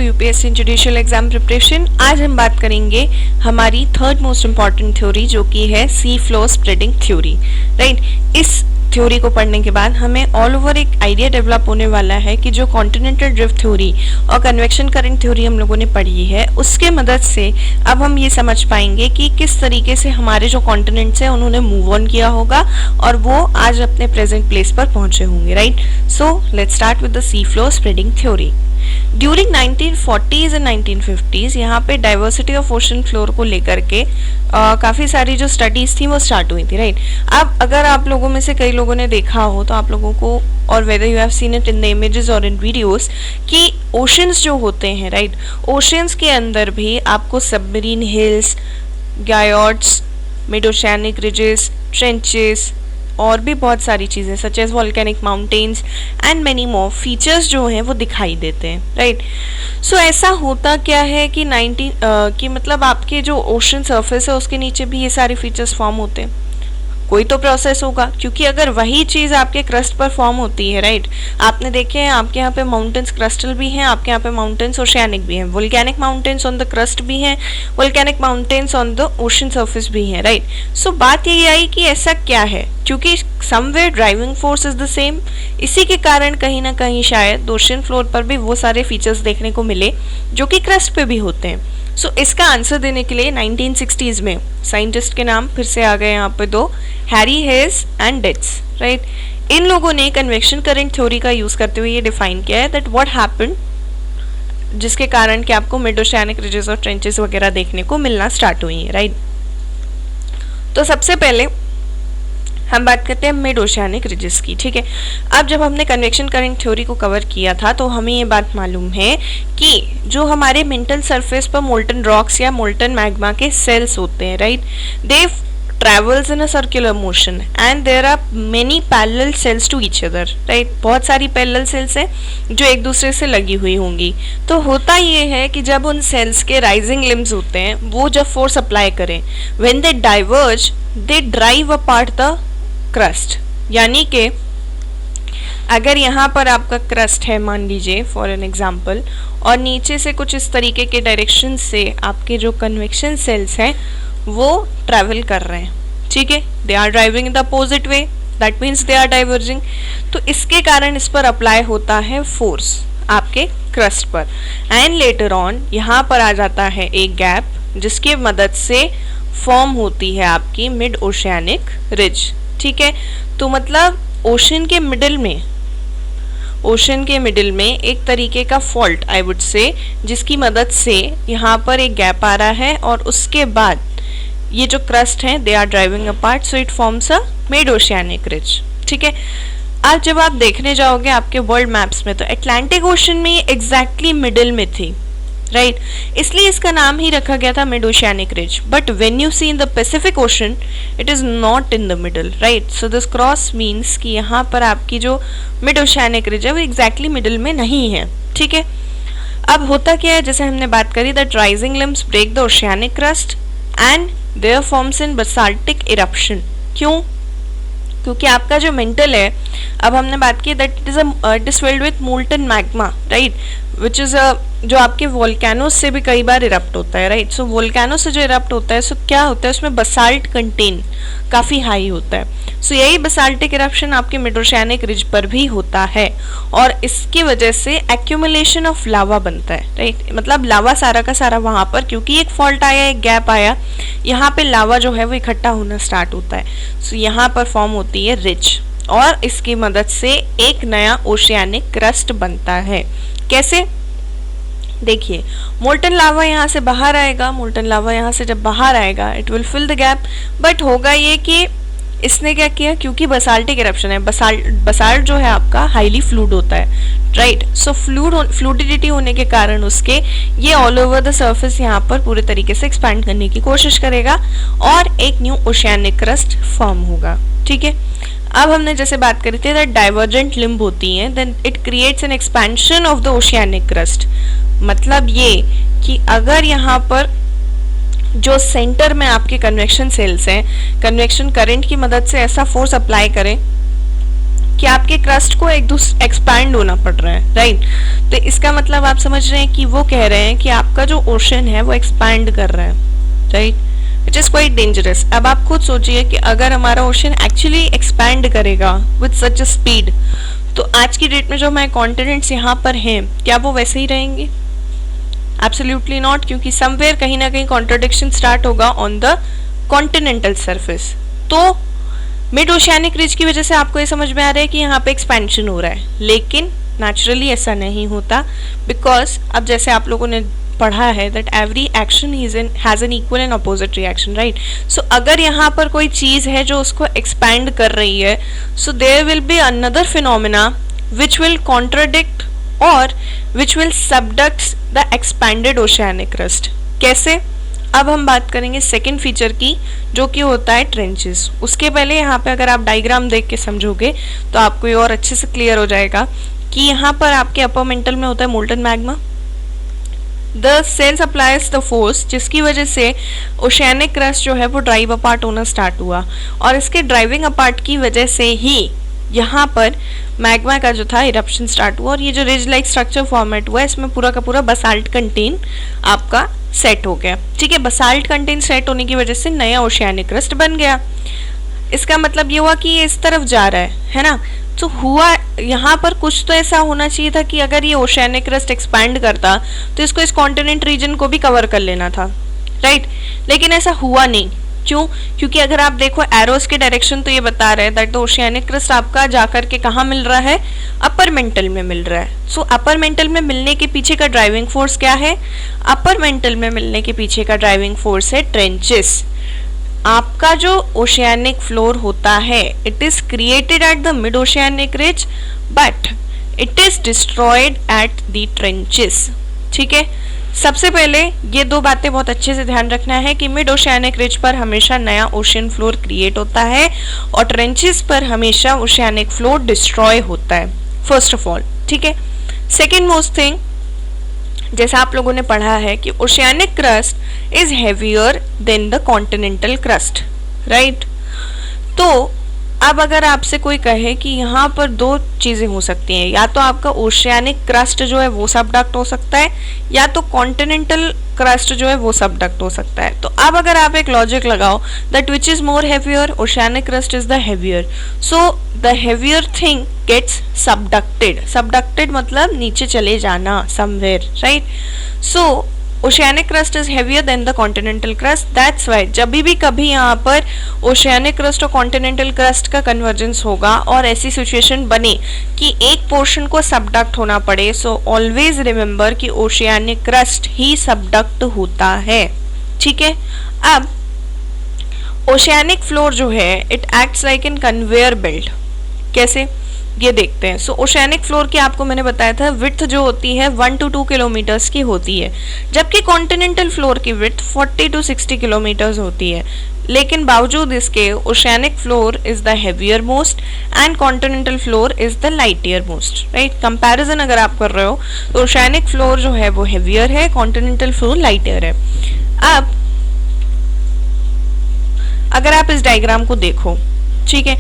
UPSC judicial exam preparation. आज हम बात करेंगे हमारी थर्ड मोस्ट इम्पॉर्टेंट थ्योरी जो कि है सी फ्लो स्प्रेडिंग थ्योरी। राइट, इस थ्योरी को पढ़ने के बाद हमें ऑल ओवर एक आइडिया डेवलप होने वाला है कि जो कॉन्टिनेंटल ड्रिफ्ट थ्योरी और कन्वेक्शन करंट थ्योरी हम लोगों ने पढ़ी है उसके मदद से अब हम ये समझ पाएंगे कि किस तरीके से हमारे जो कॉन्टिनेंट्स हैं उन्होंने मूव ऑन किया होगा और वो आज अपने प्रेजेंट प्लेस पर पहुंचे होंगे। Right, so let's start with the sea floor spreading theory. During 1940s and 1950s यहाँ पे डाइवर्सिटी ऑफ ओशन फ्लोर को लेकर के काफ़ी सारी जो स्टडीज़ थी वो स्टार्ट हुई थी। राइट, अब अगर आप लोगों में से कई लोगों ने देखा हो तो आप लोगों को, और whether you have seen it in the images और इन वीडियोस, कि ओशंस जो होते हैं, राइट, ओशंस के अंदर भी आपको submarine hills, guyots, mid oceanic ridges, trenches और भी बहुत सारी चीज़ें such as volcanic mountains and many more features जो हैं वो दिखाई देते हैं। राइट, सो ऐसा होता क्या है कि कि मतलब आपके जो ओशन सरफेस है उसके नीचे भी ये सारे फीचर्स फॉर्म होते हैं। कोई तो प्रोसेस होगा, क्योंकि अगर वही चीज़ आपके क्रस्ट पर फॉर्म होती है, राइट, आपने देखे हैं आपके यहाँ पे माउंटेन्स क्रस्टल भी हैं, आपके यहाँ पे माउंटेन्स ओशियानिक भी हैं, volcanic mountains on the crust भी हैं, volcanic mountains on the ocean surface भी हैं। राइट, सो बात यही आई कि ऐसा क्या है, क्योंकि somewhere driving force is the same, इसी के कारण कहीं ना कहीं शायद ओशन फ्लोर पर भी वो सारे फीचर्स देखने को मिले जो कि क्रस्ट पे भी होते हैं। सो इसका आंसर देने के लिए 1960s में साइंटिस्ट के नाम फिर से आ गए यहाँ पे दो, हैरी हेस एंड डिट्स। राइट, इन लोगों ने कन्वेक्शन करंट थ्योरी का यूज करते हुए ये डिफाइन किया है दैट व्हाट हैपेंड, जिसके कारण कि आपको मिड ओशियानिक रिजेस और ट्रेंचेस वगैरह देखने को मिलना स्टार्ट हुई है। राइट, तो सबसे पहले हम बात करते हैं मिड ओशियानिक रिजेस की। ठीक है, अब जब हमने कन्वेक्शन करंट थ्योरी को कवर किया था तो हमें ये बात मालूम है कि जो हमारे मेंटल सरफेस पर मोल्टन रॉक्स या मोल्टन मैग्मा के सेल्स होते हैं, right, they travels in a circular motion and there are many parallel cells to each other. Right, बहुत सारी पैरेलल सेल्स हैं जो एक दूसरे से लगी हुई होंगी। तो होता ये है कि जब उन सेल्स के राइजिंग लिम्स होते हैं वो जब फोर्स अप्लाई करें, when they diverge they drive apart the crust। यानी कि अगर यहाँ पर आपका क्रस्ट है मान लीजिए फॉर एन एग्जाम्पल, और नीचे से कुछ इस तरीके के डायरेक्शन से आपके जो कन्वेक्शन सेल्स हैं वो ट्रैवल कर रहे हैं, ठीक है, they are driving in the opposite way, that means they are diverging. तो इसके कारण इस पर अप्लाई होता है फोर्स आपके क्रस्ट पर, एंड लेटर ऑन यहाँ पर आ जाता है एक गैप जिसकी मदद से फॉर्म होती है आपकी मिड ओशियानिक रिज। ठीक है, तो मतलब ओशन के मिडिल में एक तरीके का फॉल्ट आई वुड से, जिसकी मदद से यहाँ पर एक गैप आ रहा है और उसके बाद ये जो क्रस्ट हैं they are driving apart, so it forms a mid oceanic ridge. ठीक है, आज जब आप देखने जाओगे आपके वर्ल्ड मैप्स में तो अटलांटिक ओशन में ये एग्जैक्टली मिडिल में थी। राइट, इसलिए इसका नाम ही रखा गया था mid oceanic ridge. But when you see in the Pacific ocean it is not in the middle. Right, so this cross means कि यहाँ पर आपकी जो मिड ओशियानिक रिज है वो एग्जैक्टली मिडिल में नहीं है। ठीक है, अब होता क्या है, जैसे हमने बात करी that rising limbs break the oceanic crust and there forms in basaltic eruption. क्यों? क्योंकि आपका जो मेंटल है, अब हमने बात की that it is filled with molten magma, right, which is जो आपके वोल्केनोस से भी कई बार इरप्ट होता है। राइट, सो वोल्केनो से जो इरप्ट होता है सो क्या होता है उसमें बसाल्ट कंटेन काफ़ी हाई होता है। सो यही बसाल्टिक इरप्शन आपके मिड ओशियानिक रिज पर भी होता है और इसकी वजह से एक्यूमुलेशन ऑफ लावा बनता है। राइट, मतलब लावा सारा का सारा वहाँ पर, क्योंकि एक फॉल्ट आया, एक गैप आया, यहाँ पे लावा जो है वो इकट्ठा होना स्टार्ट होता है। सो यहाँ पर फॉर्म होती है रिज और इसकी मदद से एक नया ओशियानिक क्रस्ट बनता है। कैसे? देखिए, मोल्टन लावा यहाँ से बाहर आएगा, मोल्टन लावा यहाँ से जब बाहर आएगा it will fill the gap, but होगा ये कि इसने क्या किया, क्योंकि बसाल्टिक इरप्शन है, बसाल्ट जो है आपका हाईली फ्लूड होता है। राइट, सो फ्लूडिडिटी होने के कारण उसके ये ऑल ओवर द सरफेस यहाँ पर पूरे तरीके से एक्सपैंड करने की कोशिश करेगा और एक न्यू ओशियानिक क्रस्ट फॉर्म होगा। ठीक है, अब हमने जैसे बात करी थी दैट डाइवर्जेंट लिम्ब होती हैं, then it creates an expansion of the oceanic crust. मतलब ये कि अगर यहाँ पर जो सेंटर में आपके कन्वेक्शन सेल्स हैं, कन्वेक्शन करंट की मदद से ऐसा फोर्स अप्लाई करें कि आपके क्रस्ट को एक दूसरे एक्सपैंड होना पड़ रहा है, राइट। तो इसका मतलब आप समझ रहे हैं कि वो कह रहे हैं कि आपका जो ओशन है वो एक्सपैंड कर रहा है, right, which is quite dangerous. अब आप खुद सोचिए कि अगर हमारा ओशन एक्चुअली एक्सपैंड करेगा विद सच अ स्पीड, तो आज की डेट में जो हमारे कॉन्टिनेंट्स यहाँ पर हैं, क्या वो वैसे ही रहेंगे? एब्सोल्युटली नॉट, क्योंकि समवेयर कहीं ना कहीं कॉन्ट्रडिक्शन स्टार्ट होगा ऑन द कॉन्टिनेंटल सरफेस। तो मिड ओशियानिक रिज की वजह से आपको ये समझ में आ रहा है कि यहाँ पे एक्सपेंशन हो रहा है, लेकिन नेचुरली ऐसा नहीं होता, बिकॉज अब जैसे आप लोगों ने पढ़ा है that every action has an equal and opposite reaction, right. So अगर यहाँ पर कोई चीज है जो उसको एक्सपैंड कर रही है, so there will be another phenomena which will contradict और which will subduct the expanded oceanic crust. कैसे? अब हम बात करेंगे सेकेंड फीचर की, जो कि होता है ट्रेंचेस। उसके पहले यहाँ पे अगर आप डायग्राम देख के समझोगे तो आपको ये और अच्छे से क्लियर हो जाएगा कि यहाँ पर आपके अपर मेंटल में होता है molten magma. The sense applies the force, जिसकी वजह से ओशियानिक क्रस्ट जो है वो ड्राइव अपार्ट होना स्टार्ट हुआ, और इसके ड्राइविंग अपार्ट की वजह से ही यहाँ पर मैग्मा का जो था इरप्शन स्टार्ट हुआ, और ये जो रिज लाइक स्ट्रक्चर फॉर्मेट हुआ इसमें पूरा का पूरा बसाल्ट कंटेन आपका सेट हो गया, ठीक है। बसाल्ट कंटेन सेट होने की वजह से नया ओशियानिक क्रस्ट बन गया। इसका मतलब ये हुआ कि ये इस तरफ जा रहा है ना। तो हुआ यहाँ पर कुछ तो ऐसा होना चाहिए था कि अगर ये ओशियानिक क्रस्ट एक्सपैंड करता तो इसको इस कॉन्टिनेंट रीजन को भी कवर कर लेना था, राइट। लेकिन ऐसा हुआ नहीं। क्यों? क्योंकि अगर आप देखो एरोस के डायरेक्शन तो ये बता रहे हैं दैट द ओशियानिक क्रस्ट आपका जाकर के कहाँ मिल रहा है? अपर मेंटल में मिल रहा है। सो अपर मेंटल में मिलने के पीछे का ड्राइविंग फोर्स क्या है? अपर मेंटल में मिलने के पीछे का ड्राइविंग फोर्स है ट्रेंचेस। आपका जो ओशियानिक फ्लोर होता है it is created at the mid oceanic ridge but it is destroyed at the trenches, ठीक है। सबसे पहले ये दो बातें बहुत अच्छे से ध्यान रखना है कि मिड ओशियानिक रिज पर हमेशा नया ओशियन फ्लोर क्रिएट होता है और ट्रेंचेस पर हमेशा ओशियानिक फ्लोर डिस्ट्रॉय होता है, फर्स्ट ऑफ ऑल, ठीक है। सेकेंड मोस्ट थिंग, जैसा आप लोगों ने पढ़ा है कि oceanic crust is heavier than the continental crust, right. तो अब अगर आपसे कोई कहे कि यहाँ पर दो चीजें हो सकती हैं, या तो आपका ओशियानिक क्रस्ट जो है वो सबडक्ट हो सकता है, या तो कॉन्टिनेंटल क्रस्ट जो है वो सबडक्ट हो सकता है। तो अब अगर आप एक लॉजिक लगाओ that which is more heavier, oceanic crust is the heavier, so the heavier thing gets subducted. Subducted मतलब नीचे चले जाना somewhere, right. So oceanic crust is heavier than the continental crust, that's why जब भी कभी यहाँ पर ओशियानिक क्रस्ट और कॉन्टिनेंटल क्रस्ट का कन्वर्जेंस होगा और ऐसी सिचुएशन बने कि एक पोर्शन को सबडक्ट होना पड़े, सो ऑलवेज रिमेंबर कि ओशियानिक क्रस्ट ही सबडक्ट होता है, ठीक है। अब ओशियानिक फ्लोर जो है it acts like an conveyor belt. कैसे? ये देखते हैं। सो ओशियानिक फ्लोर की आपको मैंने बताया था विड्थ जो होती है 1 to 2 किलोमीटर्स की होती है, जबकि कॉन्टिनेंटल फ्लोर की विड्थ 40 to 60 किलोमीटर्स होती है। लेकिन बावजूद इसके oceanic floor is the heavier most and continental floor is the lightier most, right. Comparison अगर आप कर रहे हो तो ओशियानिक फ्लोर जो है वो हेवियर है, कॉन्टिनेंटल फ्लोर लाइटियर है। अब अगर आप इस डायग्राम को देखो, ठीक है,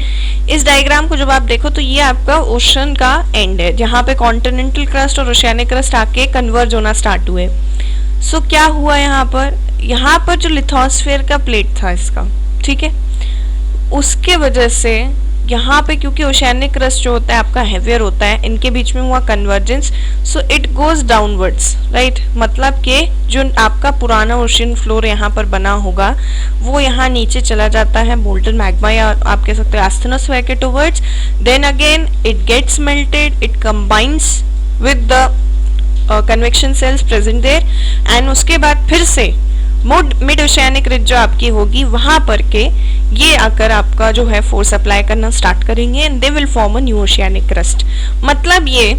इस डायग्राम को जब आप देखो तो ये आपका ओशन का एंड है जहां पे कॉन्टिनेंटल क्रस्ट और ओशियानिक क्रस्ट आके कन्वर्ज होना स्टार्ट हुए। सो क्या हुआ यहाँ पर जो लिथोस्फीयर का प्लेट था इसका, ठीक है, उसके वजह से यहाँ पे क्योंकि ओशियानिक क्रस्ट जो होता है आपका हेवियर होता है, इनके बीच में हुआ convergence, so it goes downwards, right. मतलब कि जो आपका पुराना ओशियन फ्लोर यहाँ पर बना होगा वो यहाँ नीचे चला जाता है मोल्टन मैग्मा, या आप कह सकते हो एस्थेनोस वैके towards, then again it gets melted, it combines with the convection cells present there, and उसके बाद फिर से मिड ओशियानिक रिज जो आपकी होगी वहां पर के ये आकर आपका जो है फोर्स अप्लाई करना स्टार्ट करेंगे and they will form a new oceanic crust. मतलब ये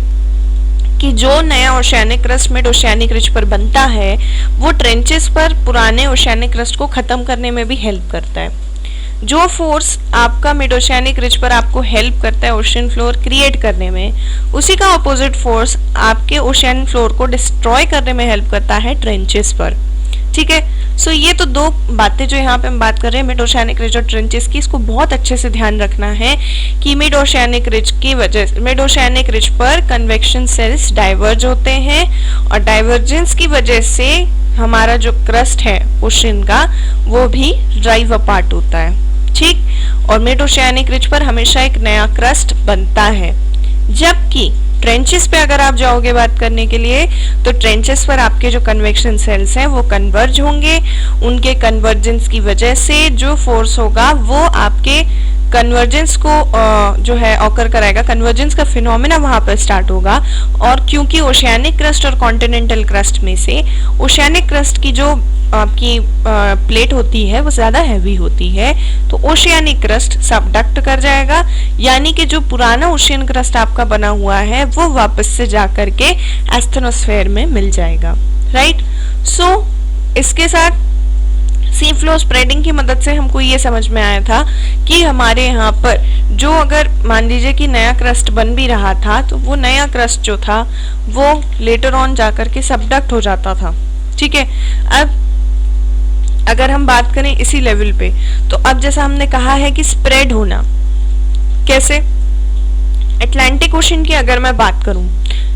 कि जो नया oceanic crust mid oceanic ridge पर बनता है वो ट्रेंचेस पर पुराने ओशियानिक क्रस्ट को खत्म करने में भी हेल्प करता है। जो फोर्स आपका मिड ओशियानिक रिज पर आपको हेल्प करता है ओशियन फ्लोर क्रिएट करने में, उसी का ऑपोजिट फोर्स आपके ओशियन फ्लोर को डिस्ट्रॉय करने में हेल्प करता है ट्रेंचेस पर, ठीक है। सो ये तो दो बातें जो यहाँ पे हम बात कर रहे हैं मिड ओशियानिक रिज और ट्रेंचेस की, इसको बहुत अच्छे से ध्यान रखना है कि मिड ओशियानिक रिज की वजह से, मिड ओशियानिक रिज पर कन्वेक्शन सेल्स डाइवर्ज होते हैं और डाइवर्जेंस की वजह से हमारा जो क्रस्ट है ओशन का वो भी ड्राइव अपार्ट होता है, ठीक। और मिड ओशियानिक रिज पर हमेशा एक नया क्रस्ट बनता है। जबकि ट्रेंचेस पे अगर आप जाओगे बात करने के लिए तो ट्रेंचेस पर आपके जो कन्वेक्शन सेल्स हैं वो कन्वर्ज होंगे, उनके कन्वर्जेंस की वजह से जो फोर्स होगा वो आपके कन्वर्जेंस को जो है ऑकर कराएगा, कन्वर्जेंस का फिनोमेना वहां पर स्टार्ट होगा। और क्योंकि ओशियानिक क्रस्ट और कॉन्टिनेंटल क्रस्ट में से ओशियानिक क्रस्ट की जो आपकी प्लेट होती है वो ज्यादा हैवी होती है, तो ओशियानिक क्रस्ट सबडक्ट कर जाएगा, यानी कि जो पुराना ओशियन क्रस्ट आपका बना हुआ है वो वापस से जाकर के एस्थेनोस्फेयर में मिल जाएगा, राइट। सो इसके साथ सी फ्लो स्प्रेडिंग की मदद से हमको ये समझ में आया था कि हमारे यहाँ पर जो अगर मान लीजिए कि नया क्रस्ट बन भी रहा था तो वो नया क्रस्ट जो था वो लेटर ऑन जाकर के सबडक्ट हो जाता था, ठीक है। अब अगर हम बात करें इसी लेवल पे, तो अब जैसा हमने कहा है कि स्प्रेड होना कैसे, अटलांटिक ओशन की अगर मैं बात करूं,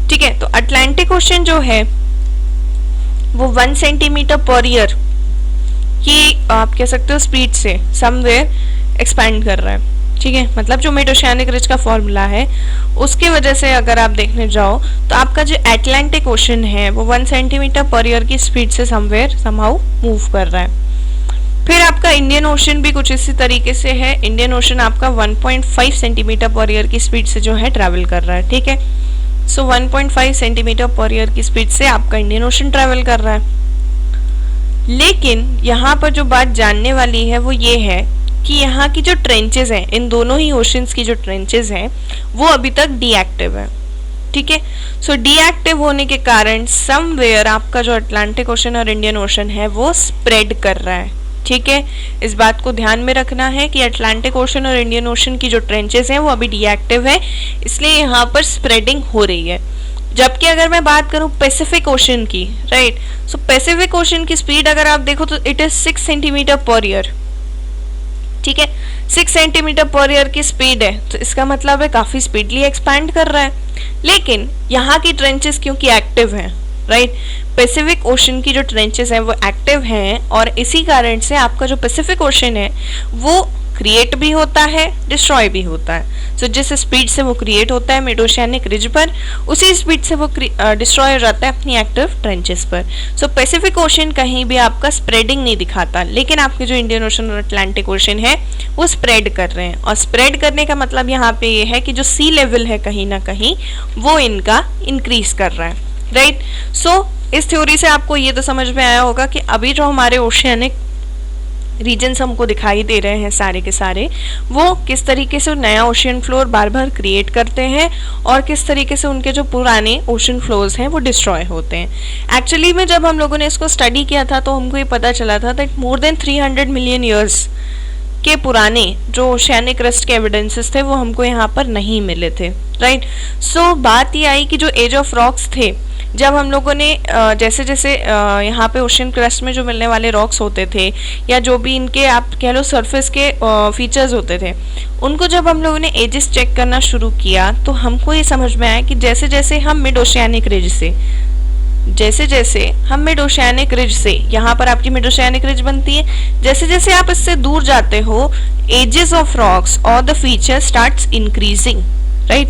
ठीक है, तो अटलांटिक ओशन जो है वो 1 सेंटीमीटर पर ईयर की आप कह सकते हो स्पीड से समवेयर एक्सपैंड कर रहा है, ठीक है। मतलब जो मिड ओशियानिक रिज का फॉर्मूला है उसकी वजह से अगर आप देखने जाओ तो आपका जो अटलांटिक ओशन है वो 1 सेंटीमीटर पर ईयर की स्पीड से समवेयर समहाउ मूव कर रहा है। फिर आपका इंडियन ओशन भी कुछ इसी तरीके से है, इंडियन ओशन आपका 1.5 सेंटीमीटर पर ईयर की स्पीड से जो है ट्रैवल कर रहा है, ठीक है। सो 1.5 सेंटीमीटर पर ईयर की स्पीड से आपका इंडियन ओशन ट्रैवल कर रहा है। लेकिन यहाँ पर जो बात जानने वाली है वो ये है कि यहाँ की जो ट्रेंचेस हैं, इन दोनों ही ओशंस की जो ट्रेंचेस हैं वो अभी तक डीएक्टिव है, ठीक है। सो डीएक्टिव होने के कारण समवेयर आपका जो अटलांटिक ओशन और इंडियन ओशन है वो स्प्रेड कर रहा है, ठीक है। इस बात को ध्यान में रखना है कि अटलांटिक ओशन और इंडियन ओशन की जो ट्रेंचेस हैं वो अभी डीएक्टिव है, इसलिए यहाँ पर स्प्रेडिंग हो रही है। जबकि अगर मैं बात करूं पैसिफिक ओशन की, राइट, सो पैसिफिक ओशन की स्पीड अगर आप देखो तो it is 6 centimetre per year, ठीक है। 6 सेंटीमीटर पर ईयर की स्पीड है तो इसका मतलब है काफी स्पीडली एक्सपैंड कर रहा है। लेकिन यहाँ की ट्रेंचेस क्योंकि एक्टिव हैं, राइट, पैसिफिक ओशन की जो ट्रेंचेस हैं वो एक्टिव हैं और इसी कारण से आपका जो पैसिफिक ओशन है वो क्रिएट भी होता है, डिस्ट्रॉय भी होता है। सो जिस स्पीड से वो क्रिएट होता है मिड ओशियानिक रिज पर, उसी स्पीड से वो डिस्ट्रॉय हो जाता है अपनी एक्टिव ट्रेंचेस पर। सो पैसिफिक ओशन कहीं भी आपका स्प्रेडिंग नहीं दिखाता, लेकिन आपके जो इंडियन ओशन और अटलांटिक ओशन है वो स्प्रेड कर रहे हैं। और स्प्रेड करने का मतलब यहाँ पे ये है कि जो सी लेवल है कहीं ना कहीं वो इनका इंक्रीज कर रहा है, राइट। सो इस थ्योरी से आपको ये तो समझ में आया होगा कि अभी जो हमारे ओशियानिक रीजन्स हमको दिखाई दे रहे हैं सारे के सारे, वो किस तरीके से नया ओशियन फ्लोर बार बार क्रिएट करते हैं और किस तरीके से उनके जो पुराने ओशन फ्लोर्स हैं वो डिस्ट्रॉय होते हैं। एक्चुअली में जब हम लोगों ने इसको स्टडी किया था तो हमको ये पता चला था that more than 300 million years के पुराने जो ओशियानिक क्रस्ट के एविडेंसेस थे वो हमको यहाँ पर नहीं मिले थे, राइट। सो बात ये आई कि जो एज ऑफ रॉक्स थे, जब हम लोगों ने जैसे जैसे यहाँ पे ओशन क्रस्ट में जो मिलने वाले रॉक्स होते थे या जो भी इनके आप कह लो सरफेस के फीचर्स होते थे, उनको जब हम लोगों ने एजेस चेक करना शुरू किया तो हमको ये समझ में आया कि जैसे जैसे हम मिड ओशियानिक रिज से यहाँ पर आपकी मिड ओशियानिक रिज बनती है, जैसे जैसे आप इससे दूर जाते हो एजेस ऑफ रॉक्स और the feature starts increasing, right.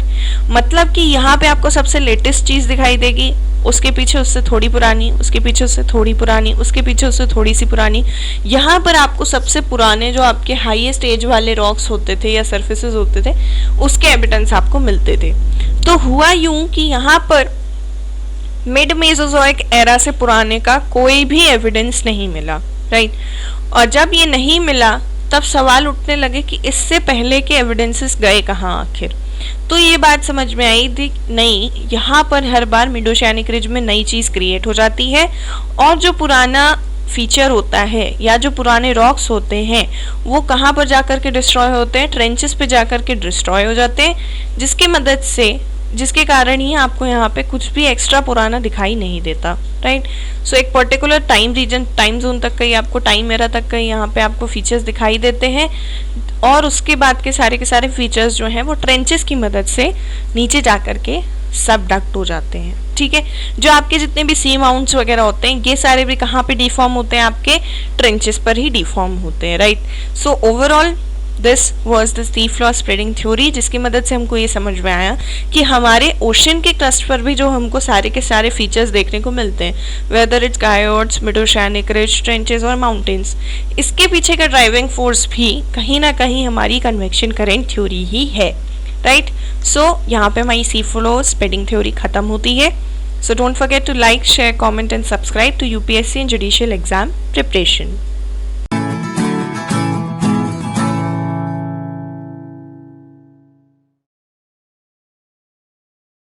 मतलब कि यहाँ पे आपको सबसे लेटेस्ट चीज दिखाई देगी, उसके पीछे उससे थोड़ी पुरानी, उसके पीछे उससे थोड़ी पुरानी, उसके पीछे उससे थोड़ी सी पुरानी। यहाँ पर आपको सबसे पुराने जो आपके हाईएस्ट एज वाले रॉक्स होते थे या सरफेसेस होते थे उसके एविडेंस आपको मिलते थे। तो हुआ यूं कि यहाँ पर मिड मेसोजोइक एरा से पुराने का कोई भी एविडेंस नहीं मिला, राइट। और जब ये नहीं मिला तब सवाल उठने लगे कि इससे पहले के एविडेंसेस गए कहाँ आखिर। तो ये बात समझ में आई थी नहीं, यहाँ पर हर बार मिड ओशियानिक रिज में नई चीज क्रिएट हो जाती है और जो पुराना फीचर होता है या जो पुराने रॉक्स होते हैं वो कहाँ पर जाकर के डिस्ट्रॉय होते हैं, ट्रेंचेस पे जाकर के डिस्ट्रॉय हो जाते हैं, जिसकी मदद से जिसके कारण ही आपको यहाँ पे कुछ भी एक्स्ट्रा पुराना दिखाई नहीं देता, राइट। सो एक particular time region, time zone तक का ही आपको, टाइम एरा तक का ही यहाँ पे आपको फीचर्स दिखाई देते हैं, और उसके बाद के सारे फीचर्स जो हैं वो ट्रेंचेस की मदद से नीचे जा करके सबडक्ट हो जाते हैं, ठीक है। जो आपके जितने भी सी माउंट्स वगैरह होते हैं, ये सारे भी कहाँ पे डिफॉर्म होते हैं, आपके ट्रेंचेस पर ही डिफॉर्म होते हैं, right. So overall this was the sea floor spreading theory, जिसकी मदद से हमको ये समझ में आया कि हमारे ओशन के क्रस्ट पर भी जो हमको सारे के सारे फीचर्स देखने को मिलते हैं, वेदर इट्स गायोड्स, मिडोशैनिक रिज, ट्रेंचेस और माउंटेन्स, इसके पीछे का ड्राइविंग फोर्स भी कहीं ना कहीं हमारी कन्वेक्शन करंट थ्योरी ही है, राइट। सो यहाँ पे हमारी सी फ्लोर स्प्रेडिंग थ्योरी खत्म होती है। So don't forget to like, share, comment and subscribe to UPSC and Judicial Exam Preparation.